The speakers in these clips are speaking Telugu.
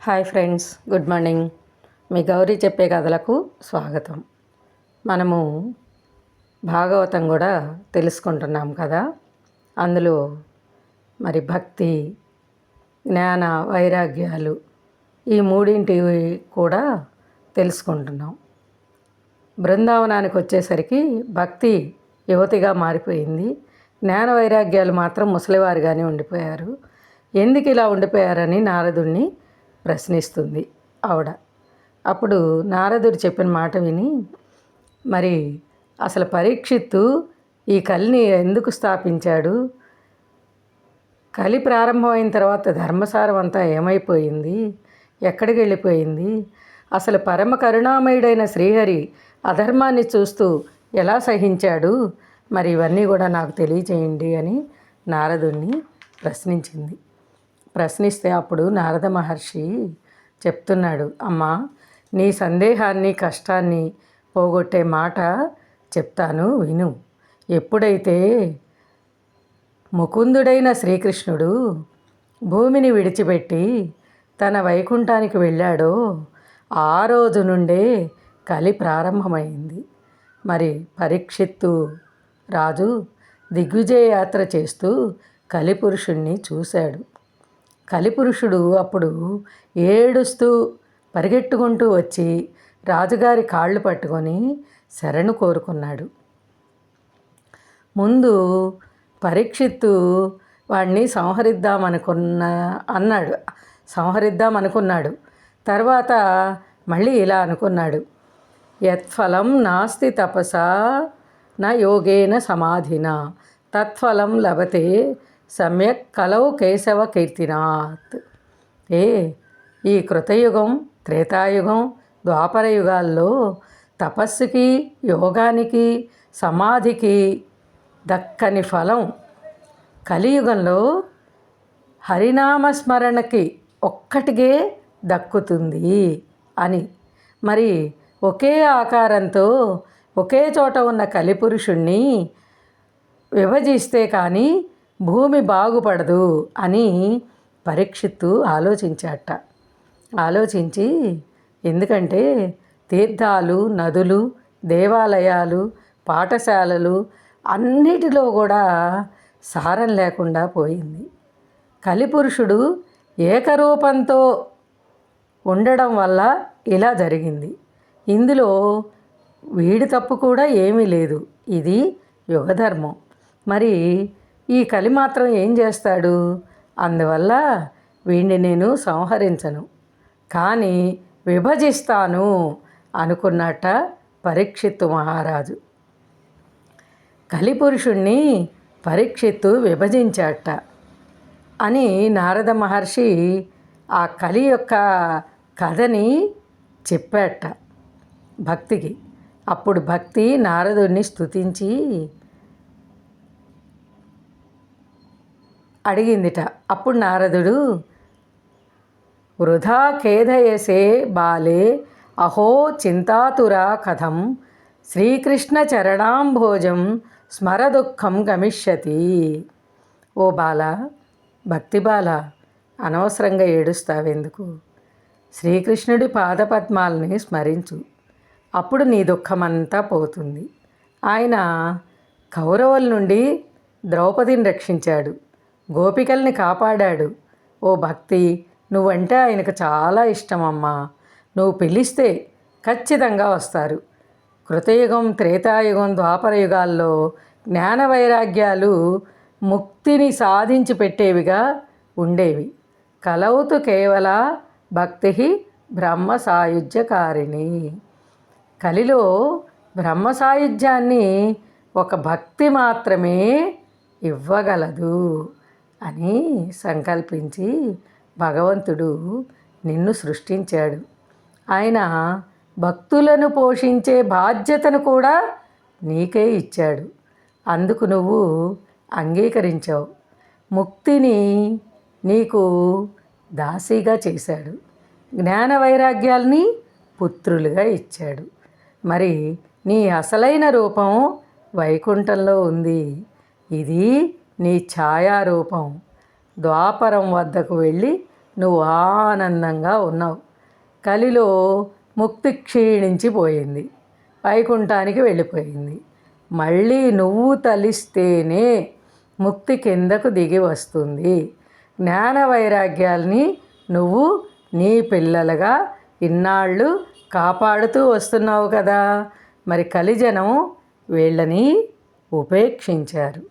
Hi friends, good morning. మీ గౌరీ చెప్పే కథలకు స్వాగతం. మనము భాగవతం కూడా తెలుసుకుంటున్నాం కదా. అందులో మరి భక్తి, జ్ఞాన, వైరాగ్యాలు ఈ మూడింటివి కూడా తెలుసుకుంటున్నాం. బృందావనానికి వచ్చేసరికి భక్తి యువతిగా మారిపోయింది. జ్ఞాన వైరాగ్యాలు మాత్రం ముసలివారుగానే ఉండిపోయారు. ఎందుకు ఇలా ఉండిపోయారని నారదుడిని ప్రశ్నిస్తుంది ఆవిడ. అప్పుడు నారదుడు చెప్పిన మాట విని, మరి అసలు పరీక్షిత్తు ఈ కలిని ఎందుకు స్థాపించాడు, కలి ప్రారంభమైన తర్వాత ధర్మసారం అంతా ఏమైపోయింది, ఎక్కడికి వెళ్ళిపోయింది, అసలు పరమ కరుణామయుడైన శ్రీహరి అధర్మాన్ని చూస్తూ ఎలా సహించాడు, మరి ఇవన్నీ కూడా నాకు తెలియచేయండి అని నారదుడిని ప్రశ్నించింది. ప్రశ్నిస్తే అప్పుడు నారద మహర్షి చెప్తున్నాడు, అమ్మా, నీ సందేహాన్ని కష్టాన్ని పోగొట్టే మాట చెప్తాను విను. ఎప్పుడైతే ముకుందుడైన శ్రీకృష్ణుడు భూమిని విడిచిపెట్టి తన వైకుంఠానికి వెళ్ళాడో ఆ రోజు నుండే కలి ప్రారంభమైంది. మరి పరీక్షిత్తు రాజు దిగ్విజయ యాత్ర చేస్తూ కలిపురుషుణ్ణి చూశాడు. కలిపురుషుడు అప్పుడు ఏడుస్తూ పరిగెట్టుకుంటూ వచ్చి రాజుగారి కాళ్ళు పట్టుకొని శరణు కోరుకున్నాడు. ముందు పరీక్షిత్తు వాడిని సంహరిద్దామనుకున్నాడు. తర్వాత మళ్ళీ ఇలా అనుకున్నాడు, యత్ఫలం నాస్తి తపసా నా యోగేన సమాధినా తత్ఫలం లభతే సమ్యక్ కలౌ కేశవ కీర్తినాత్. ఈ కృతయుగం, త్రేతాయుగం, ద్వాపర యుగాల్లో తపస్సుకి, యోగానికి, సమాధికి దక్కని ఫలం కలియుగంలో హరినామస్మరణకి ఒక్కటికే దక్కుతుంది అని. మరి ఒకే ఆకారంతో ఒకే చోట ఉన్న కలిపురుషుణ్ణి విభజిస్తే కానీ భూమి బాగుపడదు అని పరీక్షిత్తు ఆలోచించి, ఎందుకంటే తీర్థాలు, నదులు, దేవాలయాలు, పాఠశాలలు అన్నిటిలో కూడా సారం లేకుండా పోయింది. కలిపురుషుడు ఏకరూపంతో ఉండడం వల్ల ఇలా జరిగింది. ఇందులో వీడి తప్పు కూడా ఏమీ లేదు. ఇది యుగధర్మం. మరి ఈ కలి మాత్రం ఏం చేస్తాడు? అందువల్ల వీడిని నేను సంహరించను, కానీ విభజిస్తాను అనుకున్నట్ట పరీక్షిత్తు మహారాజు. కలిపురుషుణ్ణి పరీక్షిత్తు విభజించాట అని నారద మహర్షి ఆ కలి యొక్క కథని చెప్పాట భక్తికి. అప్పుడు భక్తి నారదుడిని స్తుతించి అడిగిందిట. అప్పుడు నారదుడు, వృధా ఖేదయసే బాలే అహో చింతాతురా కథం శ్రీకృష్ణ చరణాంభోజం స్మర దుఃఖం గమిష్యతి. ఓ బాల, భక్తి బాల, అనవసరంగా ఏడుస్తావెందుకు? శ్రీకృష్ణుడి పాదపద్మాలని స్మరించు, అప్పుడు నీ దుఃఖమంతా పోతుంది. ఆయన కౌరవుల నుండి ద్రౌపదిని రక్షించాడు, గోపికల్ని కాపాడాడు. ఓ భక్తి, నువ్వంటే ఆయనకు చాలా ఇష్టమమ్మా. నువ్వు పిలిస్తే ఖచ్చితంగా వస్తారు. కృతయుగం, త్రేతాయుగం, ద్వాపర యుగాల్లో జ్ఞాన వైరాగ్యాలు ముక్తిని సాధించి పెట్టేవిగా ఉండేవి. కలౌతు కేవల భక్తి బ్రహ్మ సాయుజ్యకారిణి. కలిలో బ్రహ్మ సాయుధ్యాన్ని ఒక భక్తి మాత్రమే ఇవ్వగలదు అని సంకల్పించి భగవంతుడు నిన్ను సృష్టించాడు. ఆయన భక్తులను పోషించే బాధ్యతను కూడా నీకే ఇచ్చాడు. అందుకు నువ్వు అంగీకరించావు. ముక్తిని నీకు దాసీగా చేశాడు, జ్ఞాన వైరాగ్యాల్ని పుత్రులుగా ఇచ్చాడు. మరి నీ అసలైన రూపం వైకుంఠంలో ఉంది. ఇది నీ ఛాయారూపం. ద్వాపరం వద్దకు వెళ్ళి నువ్వు ఆనందంగా ఉన్నావు. కలిలో ముక్తి క్షీణించిపోయింది, వైకుంఠానికి వెళ్ళిపోయింది. మళ్ళీ నువ్వు తలిస్తేనే ముక్తి కిందకు దిగి వస్తుంది. జ్ఞాన వైరాగ్యాల్ని నువ్వు నీ పిల్లలుగా ఇన్నాళ్ళు కాపాడుతూ వస్తున్నావు కదా. మరి కలిజనం వీళ్ళని ఉపేక్షించారు.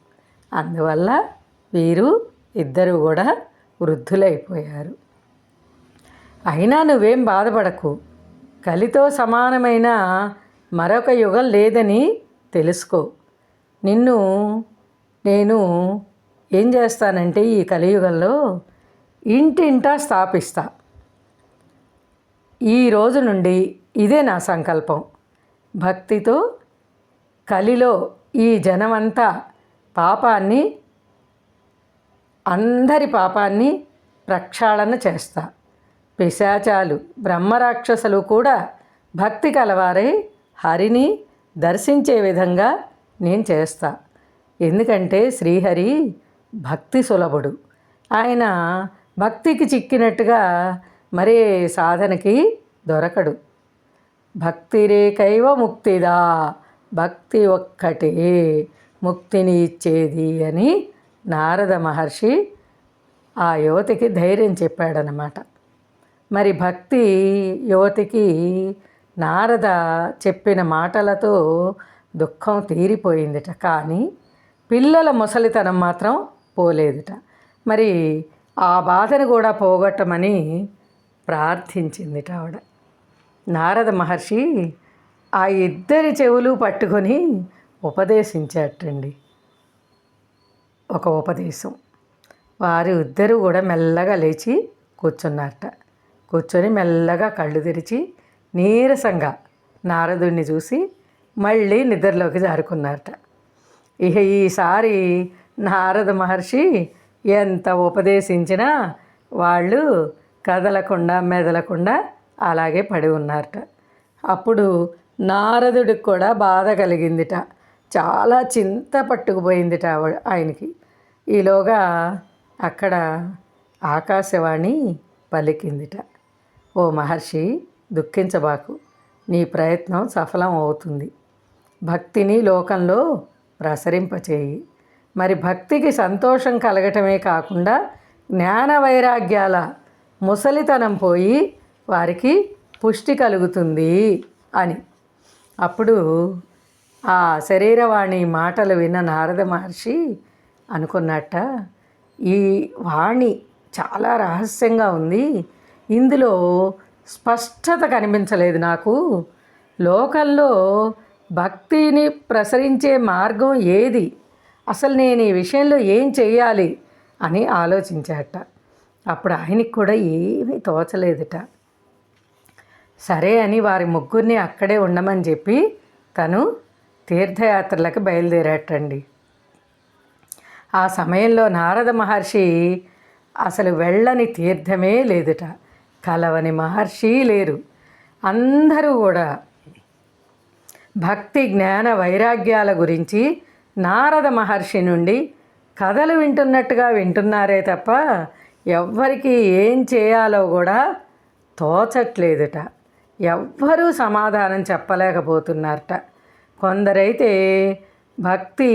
అందువల్ల వీరు ఇద్దరు కూడా వృద్ధులైపోయారు. అయినా నువ్వేం బాధపడకు. కలితో సమానమైన మరొక యుగం లేదని తెలుసుకో. నిన్ను నేను ఏం చేస్తానంటే ఈ కలియుగంలో ఇంటింటా స్థాపిస్తా. ఈ రోజు నుండి ఇదే నా సంకల్పం. భక్తితో కలిలో ఈ జనమంతా పాపాన్ని, అందరి పాపాన్ని ప్రక్షాళన చేస్తా. పిశాచాలు, బ్రహ్మరాక్షసులు కూడా భక్తి కలవారై హరిని దర్శించే విధంగా నేను చేస్తా. ఎందుకంటే శ్రీహరి భక్తి సులభుడు. ఆయన భక్తికి చిక్కినట్టుగా మరే సాధనకి దొరకడు. భక్తి రేకైవ ముక్తిదా, భక్తి ఒక్కటే ముక్తిని ఇచ్చేది అని నారద మహర్షి ఆ యువతికి ధైర్యం చెప్పాడనమాట. మరి భక్తి యువతికి నారద చెప్పిన మాటలతో దుఃఖం తీరిపోయిందిట. కానీ పిల్లల ముసలితనం మాత్రం పోలేదుట. మరి ఆ బాధను కూడా పోగొట్టమని ప్రార్థించిందిట ఆవిడ. నారద మహర్షి ఆ ఇద్దరి చెవులు పట్టుకొని ఉపదేశించాటండి. ఒక ఉపదేశం. వారు ఇద్దరు కూడా మెల్లగా లేచి కూర్చున్నారట. కూర్చొని మెల్లగా కళ్ళు తెరిచి నీరసంగా నారదుడిని చూసి మళ్ళీ నిద్రలోకి జారుకున్నారట. ఇక ఈసారి నారద మహర్షి ఎంత ఉపదేశించినా వాళ్ళు కదలకుండా మెదలకుండా అలాగే పడి ఉన్నారట. అప్పుడు నారదుడికి కూడా బాధ కలిగిందిట. చాలా చింత పట్టుకుపోయిందిట ఆయనకి. ఈలోగా అక్కడ ఆకాశవాణి పలికిందిట. ఓ మహర్షి, దుఃఖించబాకు, నీ ప్రయత్నం సఫలం అవుతుంది. భక్తిని లోకంలో ప్రసరింపచేయి. మరి భక్తికి సంతోషం కలగటమే కాకుండా జ్ఞాన వైరాగ్యాల ముసలితనం పోయి వారికి పుష్టి కలుగుతుంది అని. అప్పుడు ఆ శరీరవాణి మాటలు విన్న నారద మహర్షి అనుకున్నట్ట, ఈ వాణి చాలా రహస్యంగా ఉంది, ఇందులో స్పష్టత కనిపించలేదు నాకు. లోకంలో భక్తిని ప్రసరించే మార్గం ఏది, అసలు నేను ఈ విషయంలో ఏం చెయ్యాలి అని ఆలోచించాట. అప్పుడు ఆయనకి కూడా ఏమీ తోచలేదుట. సరే అని వారి ముగ్గురిని అక్కడే ఉండమని చెప్పి తను తీర్థయాత్రలకు బయలుదేరాటండి. ఆ సమయంలో నారద మహర్షి అసలు వెళ్ళని తీర్థమే లేదుట, కలవని మహర్షి లేరు. అందరూ కూడా భక్తి జ్ఞాన వైరాగ్యాల గురించి నారద మహర్షి నుండి కథలు వింటున్నట్టుగా వింటున్నారే తప్ప ఎవ్వరికి ఏం చేయాలో కూడా తోచట్లేదుట. ఎవ్వరూ సమాధానం చెప్పలేకపోతున్నారట. కొందరైతే భక్తి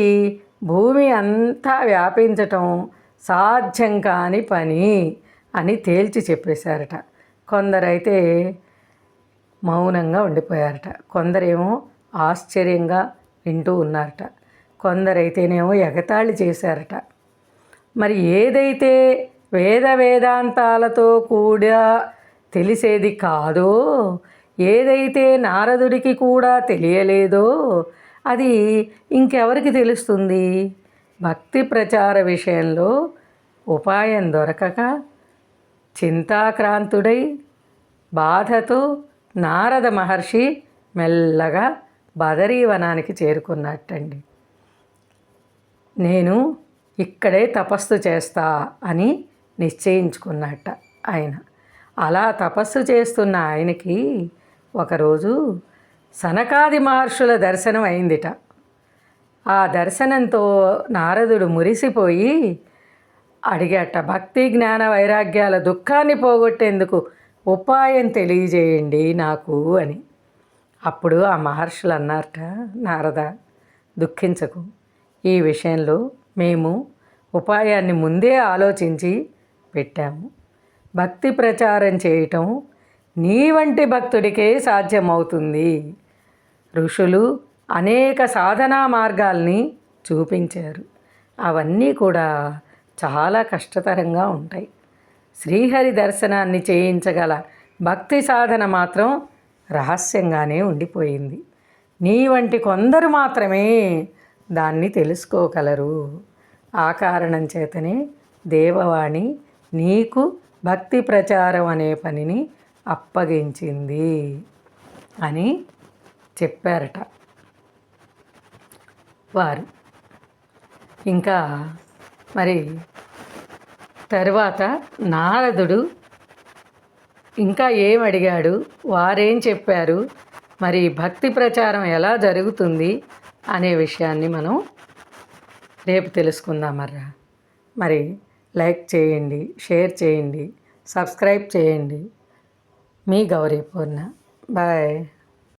భూమి అంతా వ్యాపించటం సాధ్యం కాని పని అని తేల్చి చెప్పేశారట. కొందరైతే మౌనంగా ఉండిపోయారట. కొందరేమో ఆశ్చర్యంగా వింటూ ఉన్నారట. కొందరైతేనేమో ఎగతాళి చేశారట. మరి ఏదైతే వేదాంతాలతో కూడా తెలిసేది కాదో, ఏదైతే నారదుడికి కూడా తెలియలేదో అది ఇంకెవరికి తెలుస్తుంది? భక్తి ప్రచార విషయంలో ఉపాయం దొరకక చింతాక్రాంతుడై బాధతో నారద మహర్షి మెల్లగా బదరీవనానికి చేరుకున్నట్టండి. నేను ఇక్కడే తపస్సు చేస్తా అని నిశ్చయించుకున్నట్ట ఆయన. అలా తపస్సు చేస్తున్న ఆయనకి ఒకరోజు సనకాది మహర్షుల దర్శనం అయిందిట. ఆ దర్శనంతో నారదుడు మురిసిపోయి అడిగట, భక్తి జ్ఞాన వైరాగ్యాల దుఃఖాన్ని పోగొట్టేందుకు ఉపాయం తెలియజేయండి నాకు అని. అప్పుడు ఆ మహర్షులు అన్నారట, నారద దుఃఖించకు, ఈ విషయంలో మేము ఉపాయాన్ని ముందే ఆలోచించి పెట్టాము. భక్తి ప్రచారం చేయటం నీ వంటి భక్తుడికే సాధ్యమవుతుంది. ఋషులు అనేక సాధనా మార్గాల్ని చూపించారు. అవన్నీ కూడా చాలా కష్టతరంగా ఉంటాయి. శ్రీహరి దర్శనాన్ని చేయించగల భక్తి సాధన మాత్రం రహస్యంగానే ఉండిపోయింది. నీ వంటి కొందరు మాత్రమే దాన్ని తెలుసుకోగలరు. ఆ కారణం చేతనే దేవవాణి నీకు భక్తి ప్రచారం అనే పనిని అప్పగించింది అని చెప్పారట వారు. ఇంకా మరి తరువాత నారదుడు ఇంకా ఏం అడిగాడు, వారేం చెప్పారు, మరి భక్తి ప్రచారం ఎలా జరుగుతుంది అనే విషయాన్ని మనం రేపు తెలుసుకుందామర్రా. మరి లైక్ చేయండి, షేర్ చేయండి, సబ్స్క్రైబ్ చేయండి. మీ గౌరీ పూర్ణ. బాయ్.